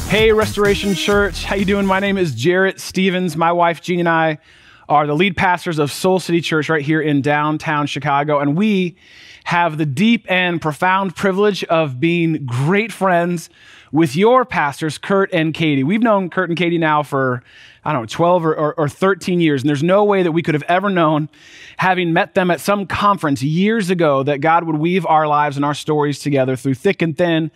Hey, Restoration Church. How you doing? My name is Jarrett Stevens. My wife, Jean, and I are the lead pastors of Soul City Church right here in downtown Chicago. And we have the deep and profound privilege of being great friends with your pastors, Kurt and Katie. We've known Kurt and Katie now for, 12 or 13 years. And there's no way that we could have ever known, having met them at some conference years ago, that God would weave our lives and our stories together through thick and thin,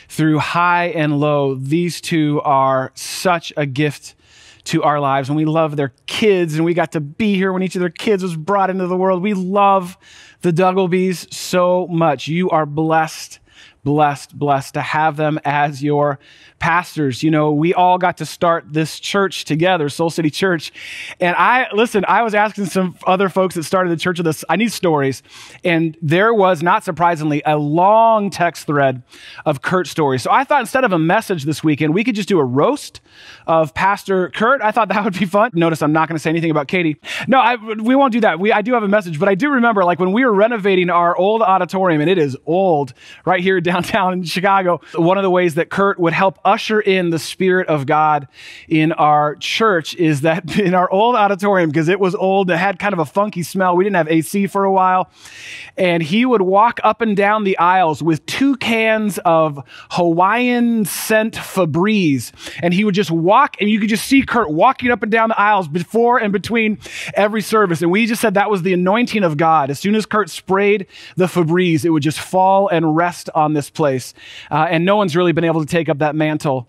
through high and low. These two are such a gift to our lives, and we love their kids, and we got to be here when each of their kids was brought into the world. We love the Dugglebys so much. You are blessed to have them as your pastors. You know, we all got to start this church together, Soul City Church. And I was asking some other folks that started the church with us, I need stories. And there was, not surprisingly, a long text thread of Kurt's stories. So I thought instead of a message this weekend, we could just do a roast of Pastor Kurt. I thought that would be fun. Notice I'm not going to say anything about Katie. No, we won't do that. I do have a message, but I do remember, like, when we were renovating our old auditorium, and it is old, right here downtown in Chicago, one of the ways that Kurt would help usher in the Spirit of God in our church is that in our old auditorium, because it was old, it had kind of a funky smell. We didn't have AC for a while. And he would walk up and down the aisles with 2 cans of Hawaiian scent Febreze. And he would just walk, and you could just see Kurt walking up and down the aisles before and between every service. And we just said that was the anointing of God. As soon as Kurt sprayed the Febreze, it would just fall and rest on this place. And no one's really been able to take up that mantle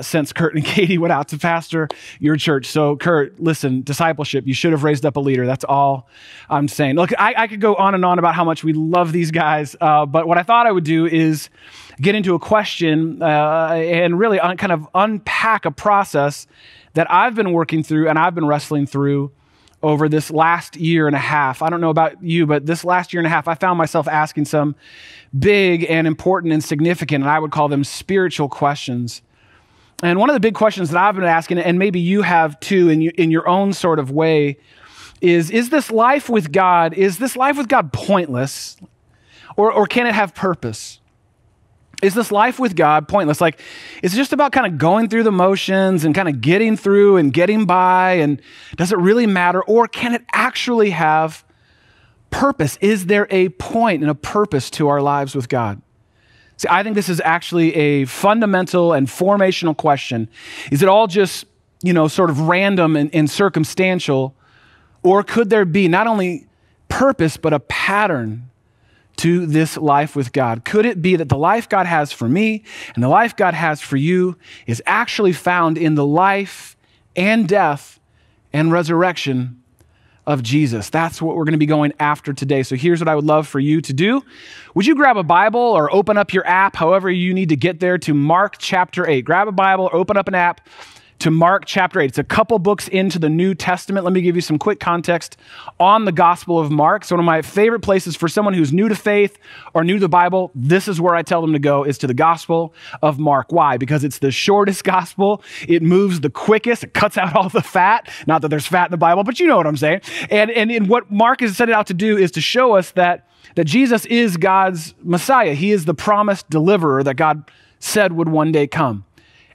since Kurt and Katie went out to pastor your church. So Kurt, listen, discipleship, you should have raised up a leader. That's all I'm saying. Look, I could go on and on about how much we love these guys, but what I thought I would do is get into a question and really kind of unpack a process that I've been working through and I've been wrestling through over this last year and a half. I don't know about you, but this last year and a half, I found myself asking some big and important and significant, and I would call them spiritual questions. And one of the big questions that I've been asking, and maybe you have too in your own sort of way, is this life with God pointless? Or can it have purpose? Is this life with God pointless? Like, it's just about kind of going through the motions and kind of getting through and getting by, and does it really matter? Or can it actually have purpose? Is there a point and a purpose to our lives with God? See, I think this is actually a fundamental and formational question. Is it all just, sort of random and circumstantial? Or could there be not only purpose, but a pattern to this life with God? Could it be that the life God has for me and the life God has for you is actually found in the life and death and resurrection of Jesus? That's what we're going to be going after today. So here's what I would love for you to do. Would you grab a Bible or open up your app, however you need to get there, to Mark chapter 8. Grab a Bible or open up an app to Mark chapter 8. It's a couple books into the New Testament. Let me give you some quick context on the Gospel of Mark. So one of my favorite places for someone who's new to faith or new to the Bible, this is where I tell them to go, is to the Gospel of Mark. Why? Because it's the shortest gospel. It moves the quickest. It cuts out all the fat. Not that there's fat in the Bible, but you know what I'm saying. And what Mark has set it out to do is to show us that Jesus is God's Messiah. He is the promised deliverer that God said would one day come.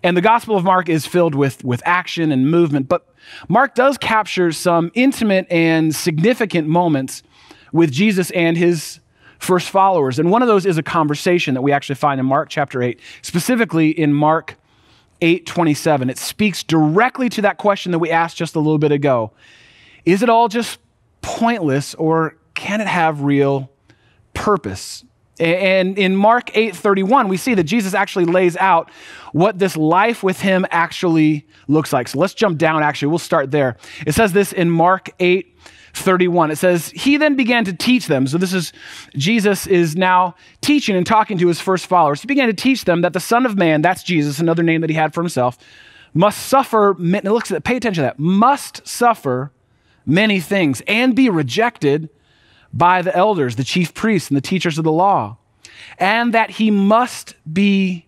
And the Gospel of Mark is filled with action and movement, but Mark does capture some intimate and significant moments with Jesus and his first followers. And one of those is a conversation that we actually find in Mark chapter 8, specifically in Mark 8:27. It speaks directly to that question that we asked just a little bit ago. Is it all just pointless, or can it have real purpose? And in Mark 8:31, we see that Jesus actually lays out what this life with him actually looks like. So let's jump down, actually. We'll start there. It says this in Mark 8:31. It says, he then began to teach them. So this is, Jesus is now teaching and talking to his first followers. He began to teach them that the Son of Man, that's Jesus, another name that he had for himself, must suffer, pay attention to that, must suffer many things and be rejected by the elders, the chief priests, and the teachers of the law, and that he must be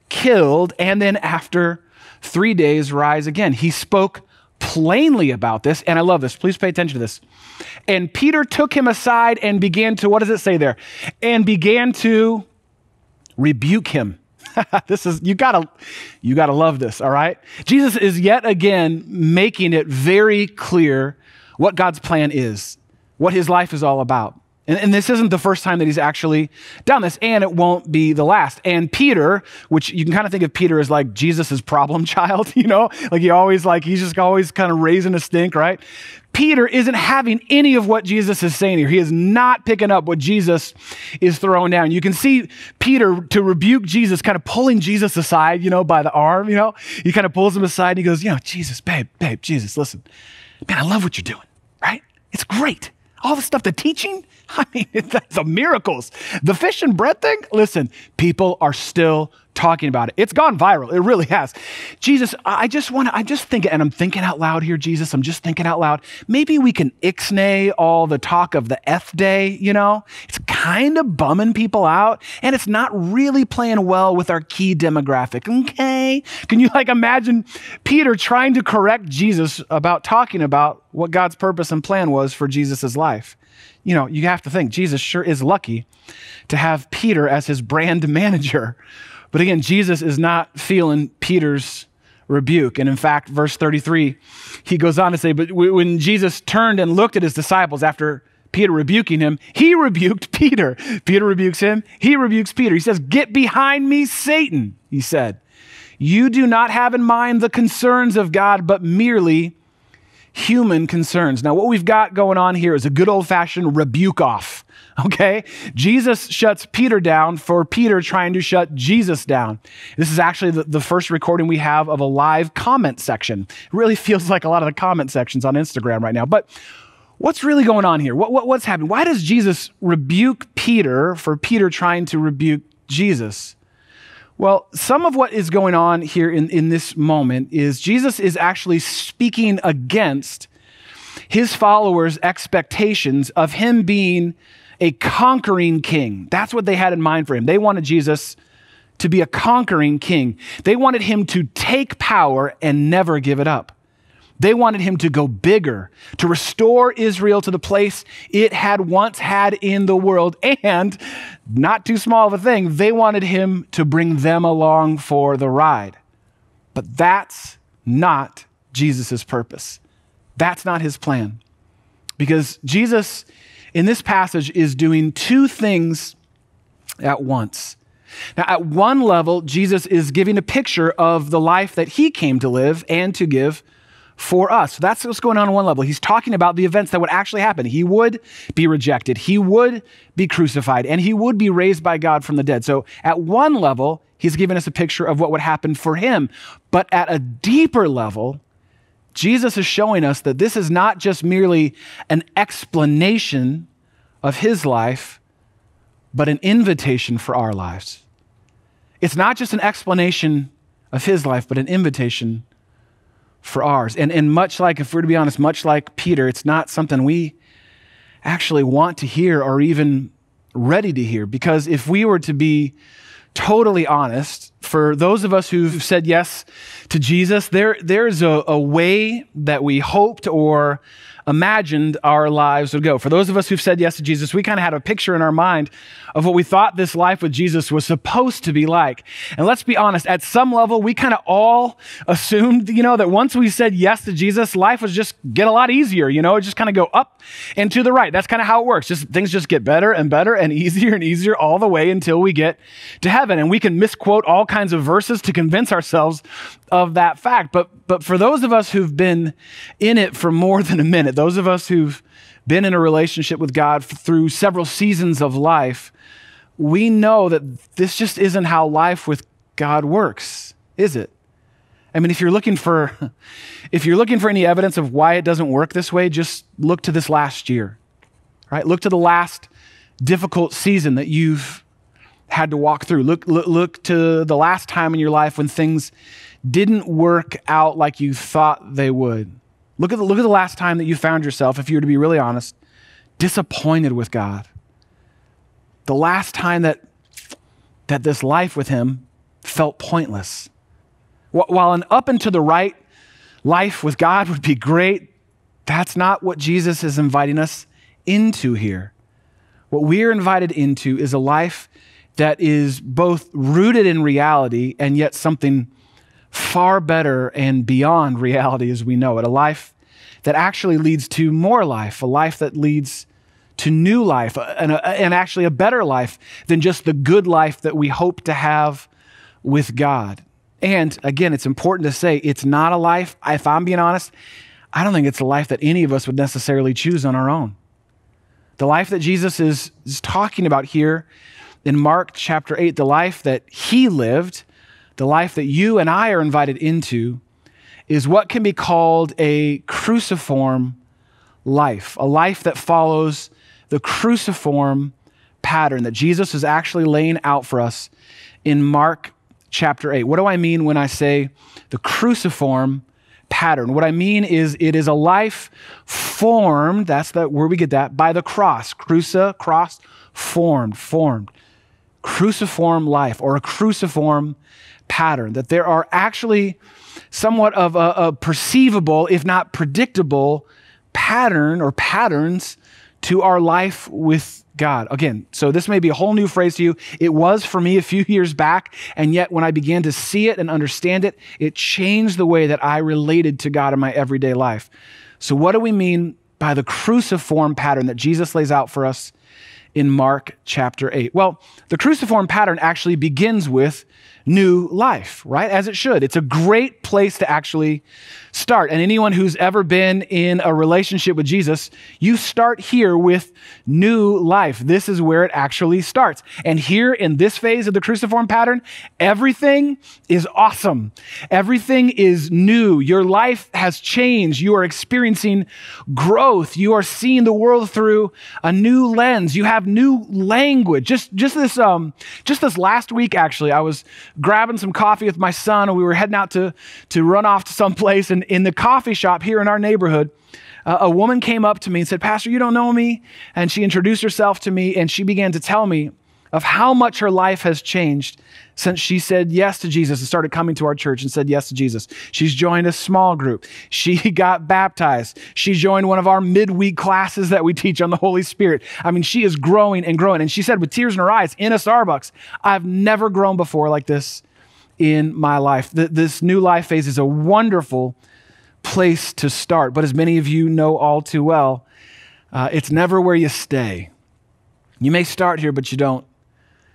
killed and then after 3 days rise again. He spoke plainly about this, and I love this. Please pay attention to this. And Peter took him aside and began to, what does it say there? And began to rebuke him. You gotta love this, all right? Jesus is yet again making it very clear what God's plan is, what his life is all about. And this isn't the first time that he's actually done this, and it won't be the last. And Peter, which you can kind of think of Peter as like Jesus's problem child, like he's just always kind of raising a stink, right? Peter isn't having any of what Jesus is saying here. He is not picking up what Jesus is throwing down. You can see Peter, to rebuke Jesus, kind of pulling Jesus aside, by the arm, He kind of pulls him aside and he goes, Jesus, babe, Jesus, listen, man, I love what you're doing, right? It's great. All the stuff, the teaching, that's the miracles. The fish and bread thing, listen, people are still talking about it. It's gone viral. It really has. Jesus, I'm just thinking, and I'm thinking out loud here, Jesus, I'm just thinking out loud. Maybe we can ixnay all the talk of the F day, It's kind of bumming people out, and it's not really playing well with our key demographic, okay? Can you imagine Peter trying to correct Jesus about talking about what God's purpose and plan was for Jesus's life? You have to think, Jesus sure is lucky to have Peter as his brand manager. But again, Jesus is not feeling Peter's rebuke. And in fact, verse 33, he goes on to say, but when Jesus turned and looked at his disciples after Peter rebuking him, he rebuked Peter. Peter rebukes him. He rebukes Peter. He says, "Get behind me, Satan," he said. "You do not have in mind the concerns of God, but merely human concerns." Now, what we've got going on here is a good old-fashioned rebuke off, okay? Jesus shuts Peter down for Peter trying to shut Jesus down. This is actually the first recording we have of a live comment section. It really feels like a lot of the comment sections on Instagram right now. But what's really going on here? What's happening? Why does Jesus rebuke Peter for Peter trying to rebuke Jesus? Well, some of what is going on here in this moment is Jesus is actually speaking against his followers' expectations of him being a conquering king. That's what they had in mind for him. They wanted Jesus to be a conquering king. They wanted him to take power and never give it up. They wanted him to go bigger, to restore Israel to the place it had once had in the world. And, not too small of a thing, they wanted him to bring them along for the ride. But that's not Jesus' purpose. That's not his plan. Because Jesus, in this passage, is doing two things at once. Now, at one level, Jesus is giving a picture of the life that he came to live and to give for us. So that's what's going on one level. He's talking about the events that would actually happen. He would be rejected. He would be crucified, and he would be raised by God from the dead. So at one level, he's giving us a picture of what would happen for him. But at a deeper level, Jesus is showing us that this is not just merely an explanation of his life, but an invitation for our lives. It's not just an explanation of his life, but an invitation for ours. And much like, if we're to be honest, much like Peter, it's not something we actually want to hear or even ready to hear. Because if we were to be totally honest, for those of us who've said yes to Jesus, there's a way that we hoped or imagined our lives would go. For those of us who've said yes to Jesus, we kind of had a picture in our mind of what we thought this life with Jesus was supposed to be like. And let's be honest, at some level, we kind of all assumed, that once we said yes to Jesus, life would just get a lot easier, it just kind of go up and to the right. That's kind of how it works. Things just get better and better and easier all the way until we get to heaven. And we can misquote all kinds of verses to convince ourselves of that fact. But for those of us who've been in it for more than a minute, those of us who've been in a relationship with God through several seasons of life, we know that this just isn't how life with God works, is it? I mean, if you're looking for any evidence of why it doesn't work this way, just look to this last year, right? Look to the last difficult season that you've had to walk through. Look to the last time in your life when things didn't work out like you thought they would. Look at the last time that you found yourself, if you were to be really honest, disappointed with God. The last time that this life with him felt pointless. While an up and to the right life with God would be great, that's not what Jesus is inviting us into here. What we're invited into is a life that is both rooted in reality and yet something far better and beyond reality as we know it. A life that actually leads to more life, a life that leads to new life, and actually a better life than just the good life that we hope to have with God. And again, it's important to say it's not a life, if I'm being honest, I don't think it's a life that any of us would necessarily choose on our own. The life that Jesus is talking about here in Mark chapter 8, the life that he lived, the life that you and I are invited into, is what can be called a cruciform life, a life that follows the cruciform pattern that Jesus is actually laying out for us in Mark chapter 8. What do I mean when I say the cruciform pattern? What I mean is it is a life formed, that's where we get that, by the cross. Cross, formed. Cruciform life, or a cruciform pattern, that there are actually somewhat of a perceivable, if not predictable, pattern or patterns to our life with God. Again, so this may be a whole new phrase to you. It was for me a few years back, and yet when I began to see it and understand it, it changed the way that I related to God in my everyday life. So what do we mean by the cruciform pattern that Jesus lays out for us in Mark chapter 8? Well, the cruciform pattern actually begins with new life, right? As it should. It's a great place to actually start. And anyone who's ever been in a relationship with Jesus, you start here with new life. This is where it actually starts. And here in this phase of the cruciform pattern, everything is awesome. Everything is new. Your life has changed. You are experiencing growth. You are seeing the world through a new lens. You have new language. Just this last week, actually, I was grabbing some coffee with my son, and we were heading out to run off to some place. And in the coffee shop here in our neighborhood, a woman came up to me and said, "Pastor, you don't know me?" And she introduced herself to me, and she began to tell me of how much her life has changed since she said yes to Jesus and started coming to our church and said yes to Jesus. She's joined a small group. She got baptized. She joined one of our midweek classes that we teach on the Holy Spirit. I mean, she is growing and growing. And she said with tears in her eyes in a Starbucks, "I've never grown before like this in my life." This new life phase is a wonderful place to start. But as many of you know all too well, it's never where you stay. You may start here, but you don't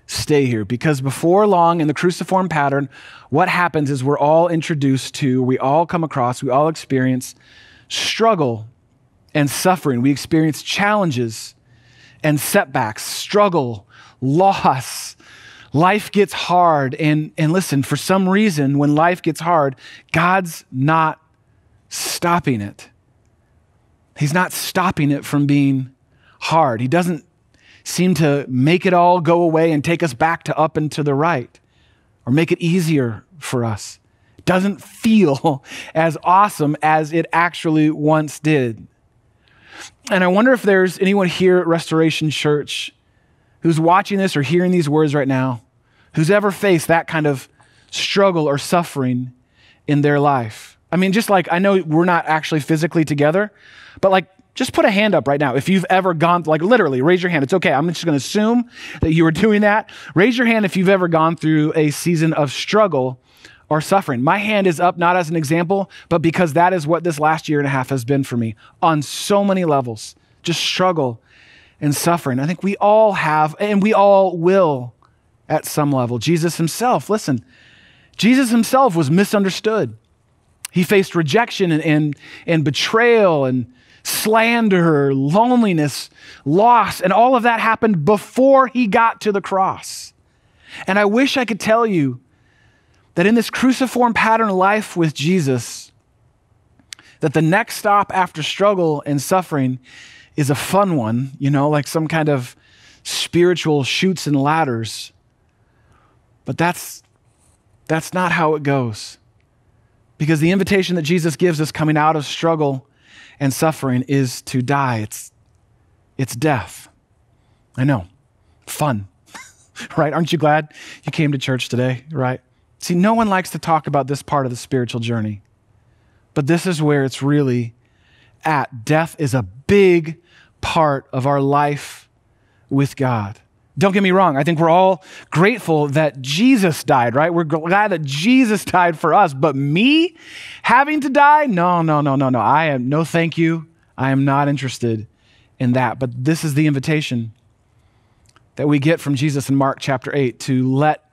stay here, because before long in the cruciform pattern, what happens is we're all introduced to, we all come across, we all experience struggle and suffering. We experience challenges and setbacks, struggle, loss. Life gets hard. And listen, for some reason, when life gets hard, God's not stopping it. He's not stopping it from being hard. He doesn't seem to make it all go away and take us back to up and to the right, or make it easier for us. It doesn't feel as awesome as it actually once did. And I wonder if there's anyone here at Restoration Church who's watching this or hearing these words right now, who's ever faced that kind of struggle or suffering in their life. I mean, just like, I know we're not actually physically together, but like, just put a hand up right now. If you've ever gone, like literally raise your hand. It's okay. I'm just going to assume that you were doing that. Raise your hand if you've ever gone through a season of struggle or suffering. My hand is up not as an example, but because that is what this last year and a half has been for me on so many levels. Just struggle and suffering. I think we all have, and we all will at some level. Jesus himself, listen, Jesus himself was misunderstood. He faced rejection and betrayal and slander, loneliness, loss, and all of that happened before he got to the cross. And I wish I could tell you that in this cruciform pattern life with Jesus, that the next stop after struggle and suffering is a fun one, like some kind of spiritual chutes and ladders. But that's not how it goes. Because the invitation that Jesus gives us coming out of struggle and suffering is to die. It's death. I know. Fun. Right? Aren't you glad you came to church today? Right? See, no one likes to talk about this part of the spiritual journey. But this is where it's really at. Death is a big part of our life with God. Don't get me wrong. I think we're all grateful that Jesus died, right? We're glad that Jesus died for us. But me having to die? No. No, thank you. I am not interested in that. But this is the invitation that we get from Jesus in Mark chapter 8 to let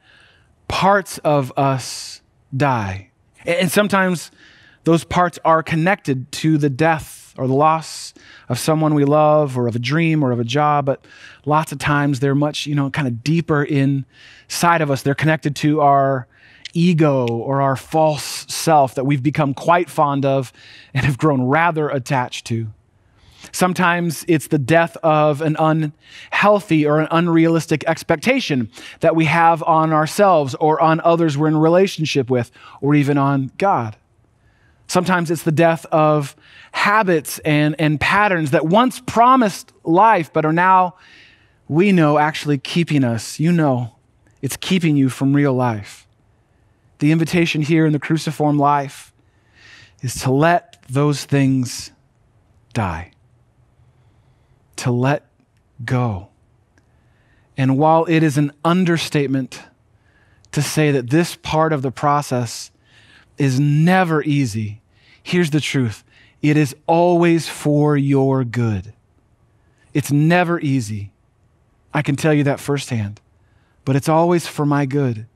parts of us die. And sometimes those parts are connected to the death or the loss of someone we love or of a dream or of a job, but lots of times they're much, kind of deeper inside of us. They're connected to our ego or our false self that we've become quite fond of and have grown rather attached to. Sometimes it's the death of an unhealthy or an unrealistic expectation that we have on ourselves or on others we're in a relationship with, or even on God. Sometimes it's the death of habits and patterns that once promised life, but are now, we know, actually keeping us. It's keeping you from real life. The invitation here in the cruciform life is to let those things die, to let go. And while it is an understatement to say that this part of the process is never easy, here's the truth. It is always for your good. It's never easy. I can tell you that firsthand. But it's always for my good.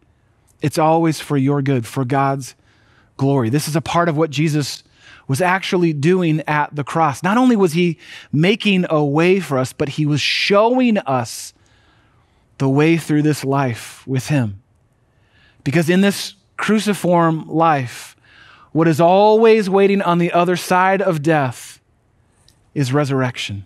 It's always for your good, for God's glory. This is a part of what Jesus was actually doing at the cross. Not only was he making a way for us, but he was showing us the way through this life with him. Because in this cruciform life, what is always waiting on the other side of death is resurrection.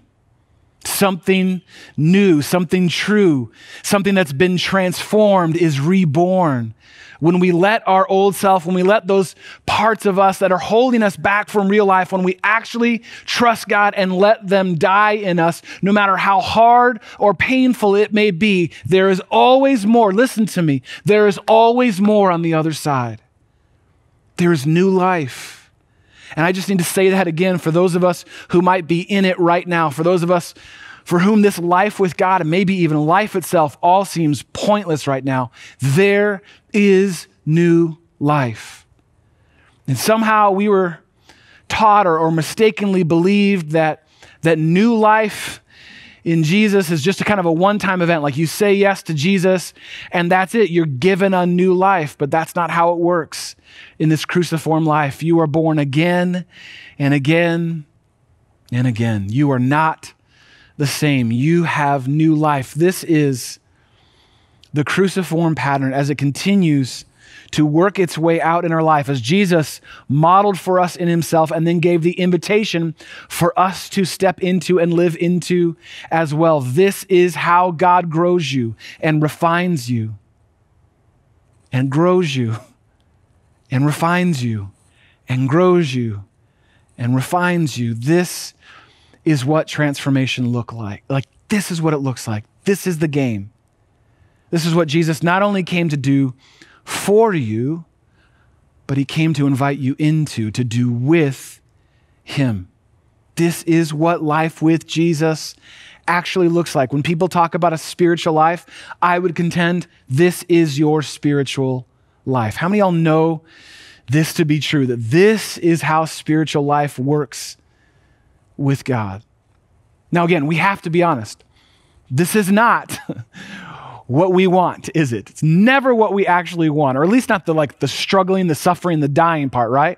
Something new, something true, something that's been transformed is reborn. When we let our old self, when we let those parts of us that are holding us back from real life, when we actually trust God and let them die in us, no matter how hard or painful it may be, there is always more. Listen to me. There is always more on the other side. There is new life. And I just need to say that again for those of us who might be in it right now, for those of us for whom this life with God and maybe even life itself all seems pointless right now. There is new life. And somehow we were taught or mistakenly believed that new life in Jesus is just a kind of a one-time event. Like you say yes to Jesus and that's it. You're given a new life, but that's not how it works in this cruciform life. You are born again and again and again. You are not the same. You have new life. This is the cruciform pattern as it continues to work its way out in our life, as Jesus modeled for us in himself and then gave the invitation for us to step into and live into as well. This is how God grows you and refines you and grows you and refines you and grows you and refines you. This is what transformation look like. Like, this is what it looks like. This is the game. This is what Jesus not only came to do for you, but he came to invite you into, to do with him. This is what life with Jesus actually looks like. When people talk about a spiritual life, I would contend this is your spiritual life. How many of y'all know this to be true, that this is how spiritual life works with God? Now, again, we have to be honest. This is not what we want, is it? It's never what we actually want, or at least not the struggling, the suffering, the dying part, right?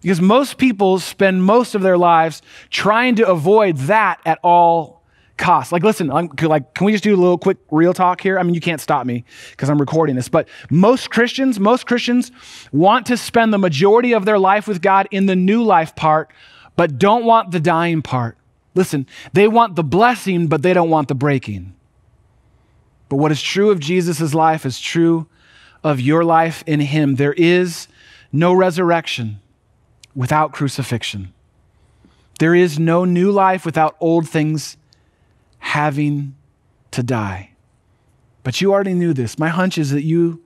Because most people spend most of their lives trying to avoid that at all costs. Like, listen, can we just do a little quick real talk here? I mean, you can't stop me because I'm recording this, but most Christians want to spend the majority of their life with God in the new life part, but don't want the dying part. Listen, they want the blessing, but they don't want the breaking. But what is true of Jesus' life is true of your life in him. There is no resurrection without crucifixion. There is no new life without old things having to die. But you already knew this. My hunch is that you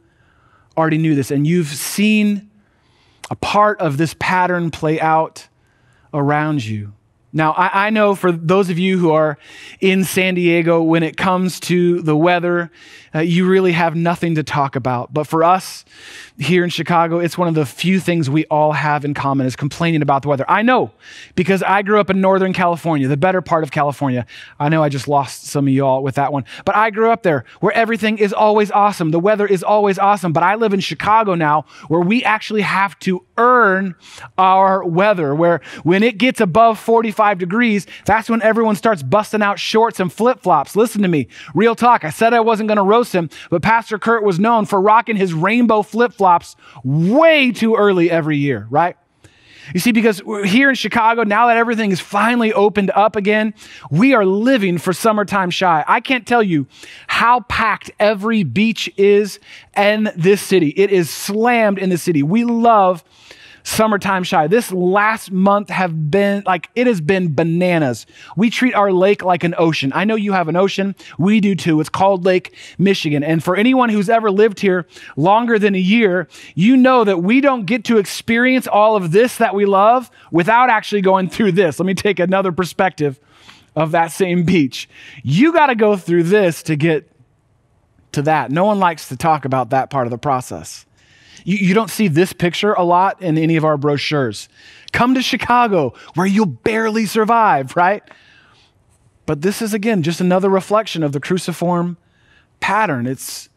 already knew this, and you've seen a part of this pattern play out around you. Now, I know for those of you who are in San Diego, when it comes to the weather, you really have nothing to talk about. But for us here in Chicago, it's one of the few things we all have in common is complaining about the weather. I know, because I grew up in Northern California, the better part of California. I know I just lost some of y'all with that one. But I grew up there where everything is always awesome. The weather is always awesome. But I live in Chicago now where we actually have to earn our weather, where when it gets above 45 degrees, that's when everyone starts busting out shorts and flip-flops. Listen to me. Real talk. I said I wasn't going to roast him, but Pastor Kurt was known for rocking his rainbow flip-flops way too early every year, right? You see, because we're here in Chicago, now that everything is finally opened up again, we are living for summertime shy. I can't tell you how packed every beach is in this city. It is slammed in the city. We love summertime shy. This last month it has been bananas. We treat our lake like an ocean. I know you have an ocean. We do too. It's called Lake Michigan. And for anyone who's ever lived here longer than a year, you know that we don't get to experience all of this that we love without actually going through this. Let me take another perspective of that same beach. You got to go through this to get to that. No one likes to talk about that part of the process. You don't see this picture a lot in any of our brochures. Come to Chicago where you'll barely survive, right? But this is, again, just another reflection of the cruciform pattern. It's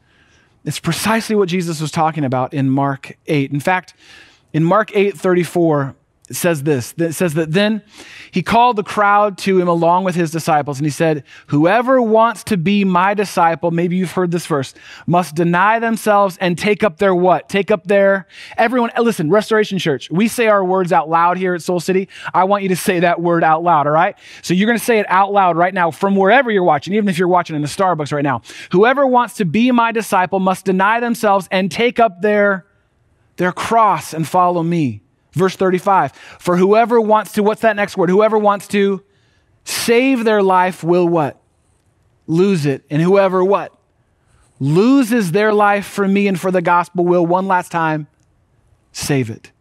precisely what Jesus was talking about in Mark 8. In fact, in Mark 8:34, it says this. It says that then he called the crowd to him along with his disciples, and he said, whoever wants to be my disciple, maybe you've heard this verse, must deny themselves and take up their what? Take up their, everyone, listen, Restoration Church, we say our words out loud here at Soul City. I want you to say that word out loud, all right? So you're going to say it out loud right now from wherever you're watching, even if you're watching in a Starbucks right now. Whoever wants to be my disciple must deny themselves and take up their cross and follow me. Verse 35, for whoever wants to, what's that next word? Whoever wants to save their life will what? Lose it. And whoever what? Loses their life for me and for the gospel will, one last time, save it.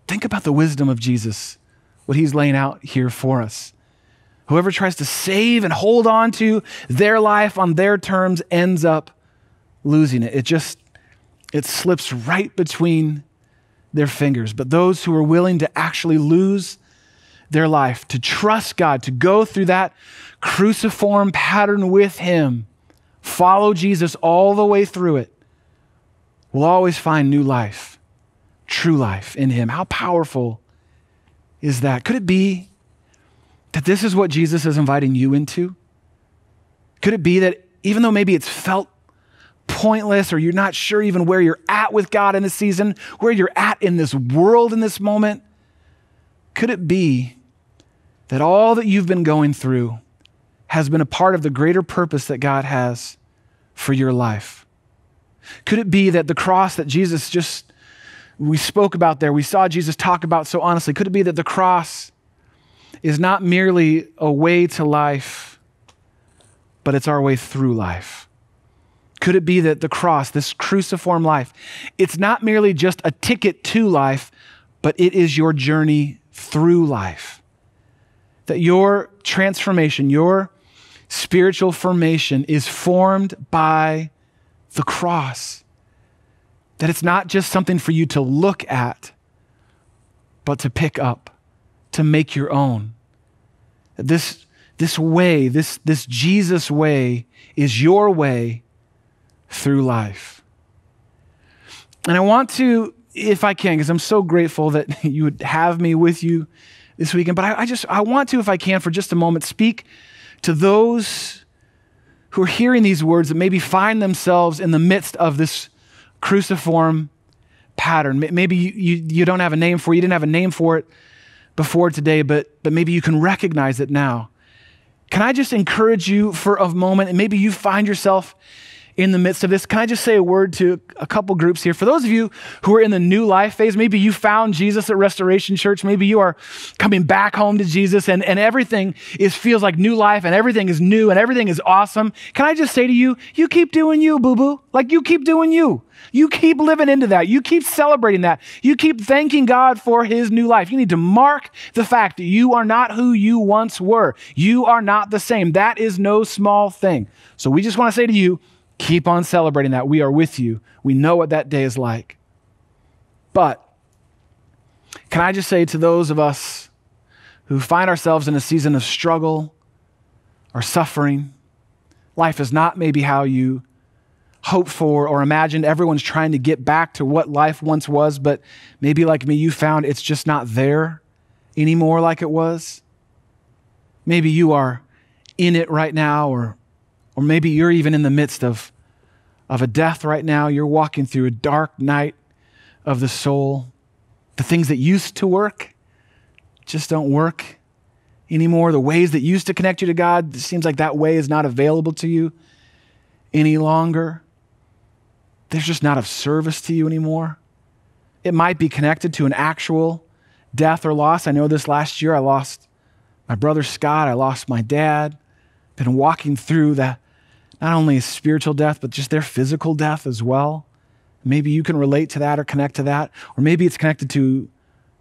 Think about the wisdom of Jesus, what he's laying out here for us. Whoever tries to save and hold on to their life on their terms ends up losing it. It slips right between their fingers. But those who are willing to actually lose their life, to trust God, to go through that cruciform pattern with him, follow Jesus all the way through it, will always find new life, true life in him. How powerful is that? Could it be that this is what Jesus is inviting you into? Could it be that even though maybe it's felt pointless, or you're not sure even where you're at with God in this season, where you're at in this world in this moment, could it be that all that you've been going through has been a part of the greater purpose that God has for your life? Could it be that the cross that we spoke about there, we saw Jesus talk about so honestly, could it be that the cross is not merely a way to life, but it's our way through life? Could it be that the cross, this cruciform life, it's not merely just a ticket to life, but it is your journey through life? That your transformation, your spiritual formation is formed by the cross. That it's not just something for you to look at, but to pick up, to make your own. This way, this Jesus way is your way through life. And I want to, if I can, because I'm so grateful that you would have me with you this weekend, but I want to, if I can, for just a moment, speak to those who are hearing these words that maybe find themselves in the midst of this cruciform pattern. Maybe you don't have a name for it, you didn't have a name for it before today, but maybe you can recognize it now. Can I just encourage you for a moment, and maybe you find yourself in the midst of this, can I just say a word to a couple groups here? For those of you who are in the new life phase, maybe you found Jesus at Restoration Church. Maybe you are coming back home to Jesus and everything feels like new life and everything is new and everything is awesome. Can I just say to you, you keep doing you, boo-boo. Like you keep doing you. You keep living into that. You keep celebrating that. You keep thanking God for his new life. You need to mark the fact that you are not who you once were. You are not the same. That is no small thing. So we just want to say to you, keep on celebrating that. We are with you. We know what that day is like. But can I just say to those of us who find ourselves in a season of struggle or suffering, life is not maybe how you hoped for or imagined. Everyone's trying to get back to what life once was, but maybe like me, you found it's just not there anymore like it was. Maybe you are in it right now, or maybe you're even in the midst of a death right now. You're walking through a dark night of the soul. The things that used to work just don't work anymore. The ways that used to connect you to God, it seems like that way is not available to you any longer. There's just not of service to you anymore. It might be connected to an actual death or loss. I know this last year I lost my brother Scott. I lost my dad. Been walking through that, not only a spiritual death, but just their physical death as well. Maybe you can relate to that or connect to that. Or maybe it's connected to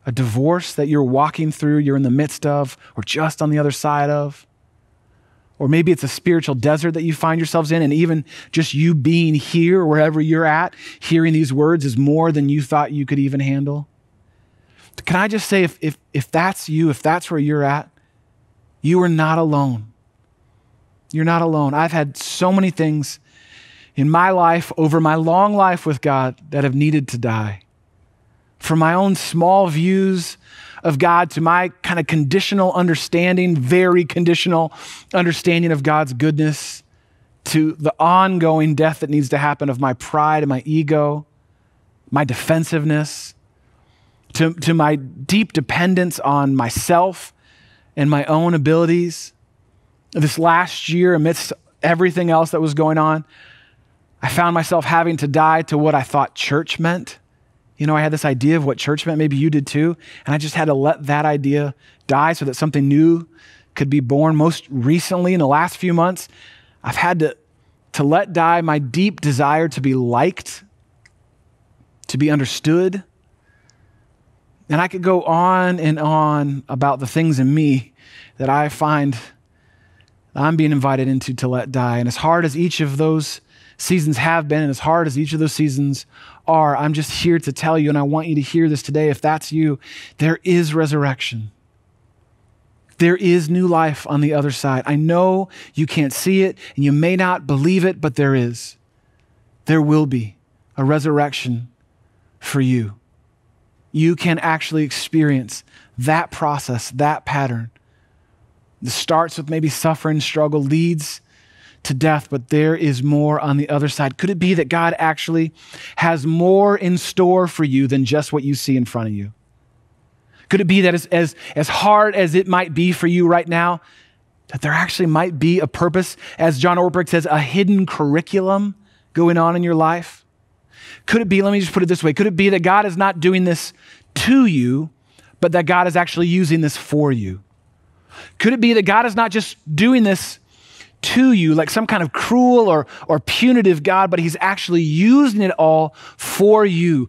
a divorce that you're walking through, you're in the midst of, or just on the other side of. Or maybe it's a spiritual desert that you find yourselves in, and even just you being here, wherever you're at, hearing these words is more than you thought you could even handle. Can I just say, if that's you, if that's where you're at, you are not alone. You're not alone. I've had so many things in my life, over my long life with God, that have needed to die. From my own small views of God to my kind of conditional understanding, very conditional understanding of God's goodness, to the ongoing death that needs to happen of my pride and my ego, my defensiveness, to my deep dependence on myself and my own abilities. This last year, amidst everything else that was going on, I found myself having to die to what I thought church meant. You know, I had this idea of what church meant, maybe you did too, and I just had to let that idea die so that something new could be born. Most recently, in the last few months, I've had to let die my deep desire to be liked, to be understood. And I could go on and on about the things in me that I find I'm being invited into to let die. And as hard as each of those seasons have been, and as hard as each of those seasons are, I'm just here to tell you, and I want you to hear this today, if that's you, there is resurrection. There is new life on the other side. I know you can't see it, and you may not believe it, but there is. There will be a resurrection for you. You can actually experience that process, that pattern. It starts with maybe suffering, struggle, leads to death, but there is more on the other side. Could it be that God actually has more in store for you than just what you see in front of you? Could it be that as hard as it might be for you right now, that there actually might be a purpose, as John Ortberg says, a hidden curriculum going on in your life? Could it be, let me just put it this way, could it be that God is not doing this to you, but that God is actually using this for you? Could it be that God is not just doing this to you like some kind of cruel or punitive God, but he's actually using it all for you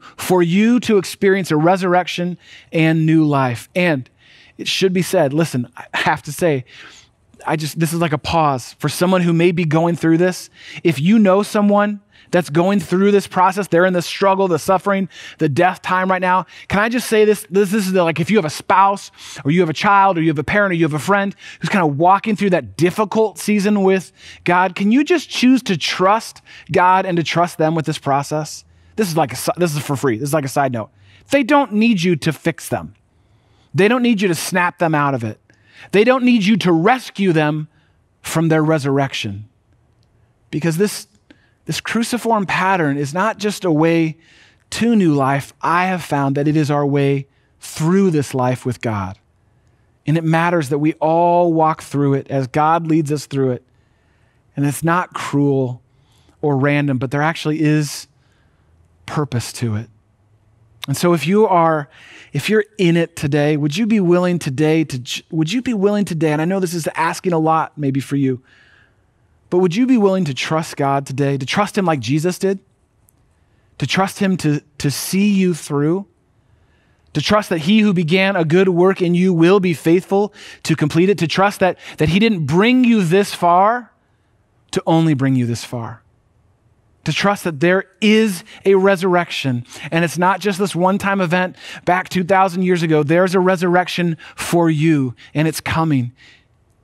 to experience a resurrection and new life? And it should be said, listen, I have to say, this is like a pause for someone who may be going through this. If you know someone that's going through this process, they're in the struggle, the suffering, the death time right now, can I just say this? This is like if you have a spouse or you have a child or you have a parent or you have a friend who's kind of walking through that difficult season with God, can you just choose to trust God and to trust them with this process? This is for free. This is like a side note. They don't need you to fix them. They don't need you to snap them out of it. They don't need you to rescue them from their resurrection. Because this cruciform pattern is not just a way to new life. I have found that it is our way through this life with God. And it matters that we all walk through it as God leads us through it. And it's not cruel or random, but there actually is purpose to it. And so if you're in it today, would you be willing today, and I know this is asking a lot maybe for you, but would you be willing to trust God today, to trust him like Jesus did? To trust him to see you through? To trust that he who began a good work in you will be faithful to complete it? To trust that he didn't bring you this far to only bring you this far? To trust that there is a resurrection, and it's not just this one-time event back 2,000 years ago. There's a resurrection for you, and it's coming.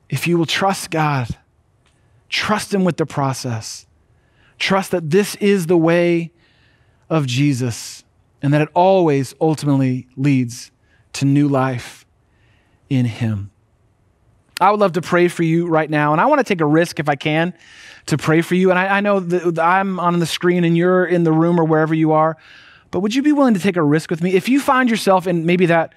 If you will trust God, trust him with the process. Trust that this is the way of Jesus, and that it always ultimately leads to new life in him. I would love to pray for you right now, and I want to take a risk if I can to pray for you. And I know that I'm on the screen and you're in the room or wherever you are, but would you be willing to take a risk with me? If you find yourself in maybe that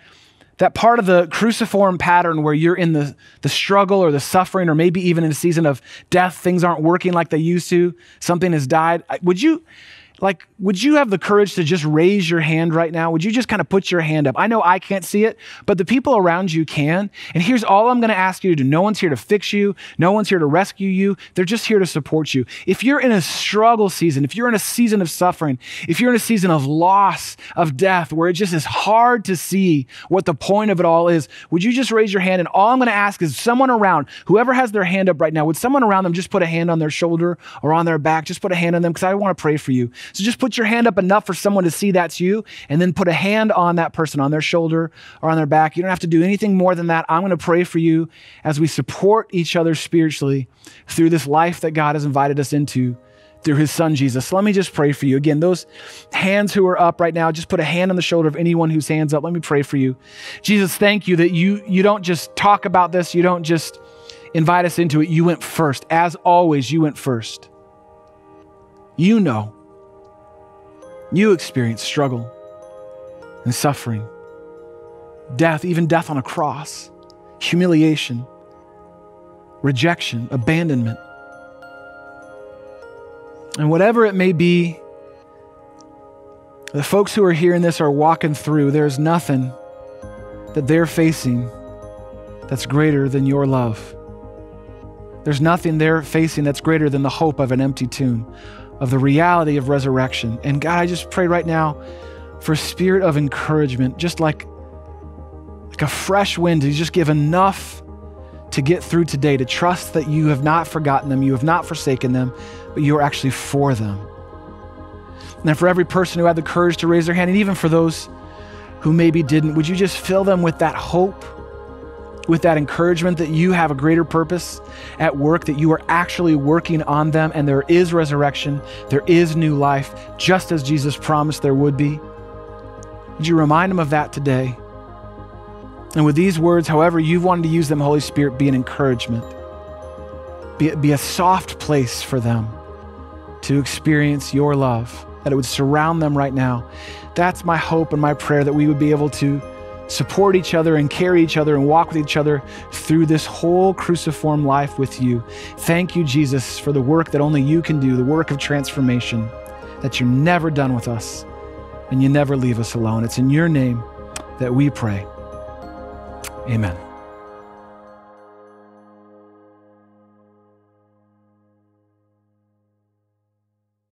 part of the cruciform pattern where you're in the struggle or the suffering, or maybe even in a season of death, things aren't working like they used to, something has died, would you have the courage to just raise your hand right now? Would you just kind of put your hand up? I know I can't see it, but the people around you can. And here's all I'm going to ask you to do. No one's here to fix you. No one's here to rescue you. They're just here to support you. If you're in a struggle season, if you're in a season of suffering, if you're in a season of loss, of death, where it just is hard to see what the point of it all is, would you just raise your hand? And all I'm going to ask is someone around, whoever has their hand up right now, would someone around them just put a hand on their shoulder or on their back? Just put a hand on them, because I want to pray for you. So just put your hand up enough for someone to see that's you, and then put a hand on that person, on their shoulder or on their back. You don't have to do anything more than that. I'm going to pray for you as we support each other spiritually through this life that God has invited us into through his son, Jesus. So let me just pray for you. Again, those hands who are up right now, just put a hand on the shoulder of anyone whose hand's up. Let me pray for you. Jesus, thank you that you don't just talk about this. You don't just invite us into it. You went first. As always, you went first. You know. You experienced struggle and suffering, death, even death on a cross, humiliation, rejection, abandonment. And whatever it may be, the folks who are hearing this are walking through, there's nothing that they're facing that's greater than your love. There's nothing they're facing that's greater than the hope of an empty tomb, of the reality of resurrection. And God, I just pray right now for a spirit of encouragement, just like a fresh wind, to just give enough to get through today, to trust that you have not forgotten them, you have not forsaken them, but you are actually for them. And for every person who had the courage to raise their hand, and even for those who maybe didn't, would you just fill them with that hope, with that encouragement that you have a greater purpose at work, that you are actually working on them, and there is resurrection, there is new life, just as Jesus promised there would be. Would you remind them of that today? And with these words, however you've wanted to use them, Holy Spirit, be an encouragement. Be a soft place for them to experience your love, that it would surround them right now. That's my hope and my prayer, that we would be able to support each other and carry each other and walk with each other through this whole cruciform life with you. Thank you, Jesus, for the work that only you can do, the work of transformation, that you're never done with us and you never leave us alone. It's in your name that we pray. Amen.